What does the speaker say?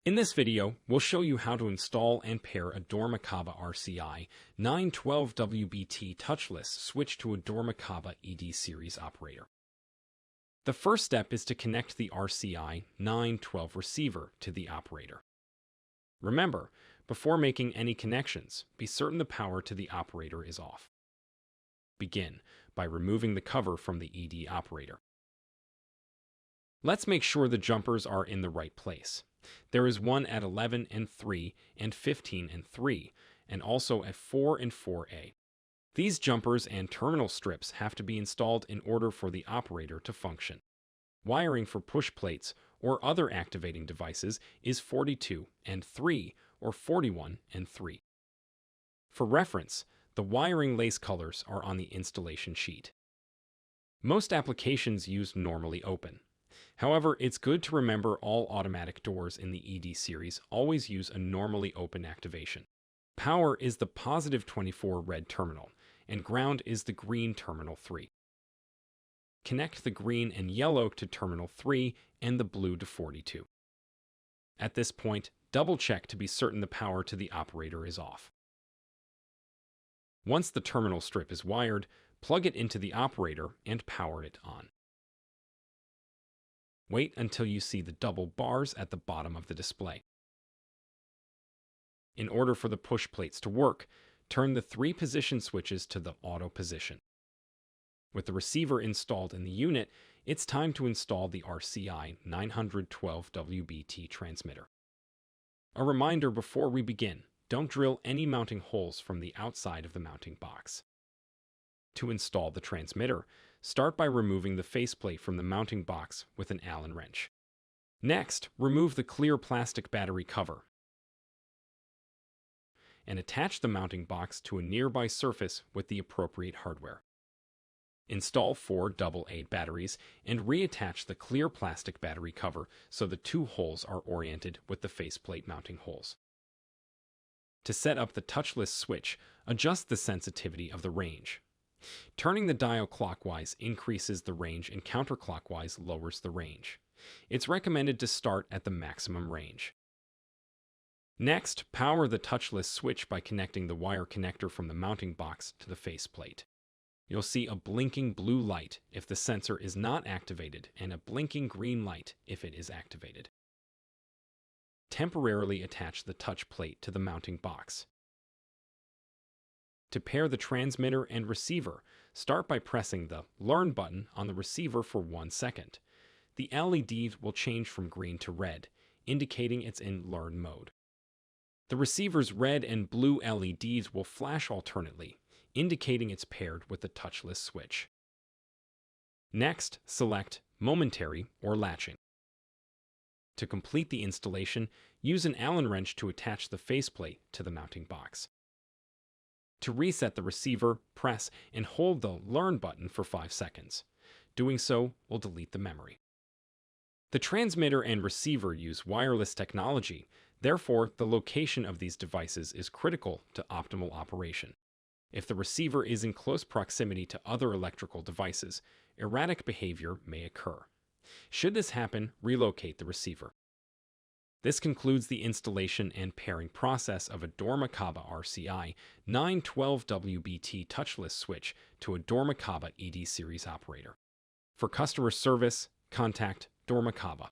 In this video, we'll show you how to install and pair a Dorma RCI 912 WBT touchless switch to a Dorma ED series operator. The first step is to connect the RCI 912 receiver to the operator. Remember, before making any connections, be certain the power to the operator is off. Begin by removing the cover from the ED operator. Let's make sure the jumpers are in the right place. There is one at 11 and 3 and 15 and 3, and also at 4 and 4A. These jumpers and terminal strips have to be installed in order for the operator to function. Wiring for push plates or other activating devices is 42 and 3 or 41 and 3. For reference, the wiring lace colors are on the installation sheet. Most applications use normally open. However, it's good to remember all automatic doors in the ED series always use a normally open activation. Power is the positive 24 red terminal, and ground is the green terminal 3. Connect the green and yellow to terminal 3 and the blue to 42. At this point, double-check to be certain the power to the operator is off. Once the terminal strip is wired, plug it into the operator and power it on. Wait until you see the double bars at the bottom of the display. In order for the push plates to work, turn the 3 position switches to the auto position. With the receiver installed in the unit, it's time to install the RCI 912 WBT transmitter. A reminder before we begin, don't drill any mounting holes from the outside of the mounting box. To install the transmitter, start by removing the faceplate from the mounting box with an Allen wrench. Next, remove the clear plastic battery cover and attach the mounting box to a nearby surface with the appropriate hardware. Install 4 AA batteries and reattach the clear plastic battery cover so the 2 holes are oriented with the faceplate mounting holes. To set up the touchless switch, adjust the sensitivity of the range. Turning the dial clockwise increases the range and counterclockwise lowers the range. It's recommended to start at the maximum range. Next, power the touchless switch by connecting the wire connector from the mounting box to the faceplate. You'll see a blinking blue light if the sensor is not activated and a blinking green light if it is activated. Temporarily attach the touch plate to the mounting box. To pair the transmitter and receiver, start by pressing the Learn button on the receiver for 1 second. The LEDs will change from green to red, indicating it's in Learn mode. The receiver's red and blue LEDs will flash alternately, indicating it's paired with the touchless switch. Next, select Momentary or Latching. To complete the installation, use an Allen wrench to attach the faceplate to the mounting box. To reset the receiver, press and hold the Learn button for 5 seconds. Doing so will delete the memory. The transmitter and receiver use wireless technology, therefore the location of these devices is critical to optimal operation. If the receiver is in close proximity to other electrical devices, erratic behavior may occur. Should this happen, relocate the receiver. This concludes the installation and pairing process of a Dorma RCI 912 WBT touchless switch to a Dorma ED series operator. For customer service, contact Dorma.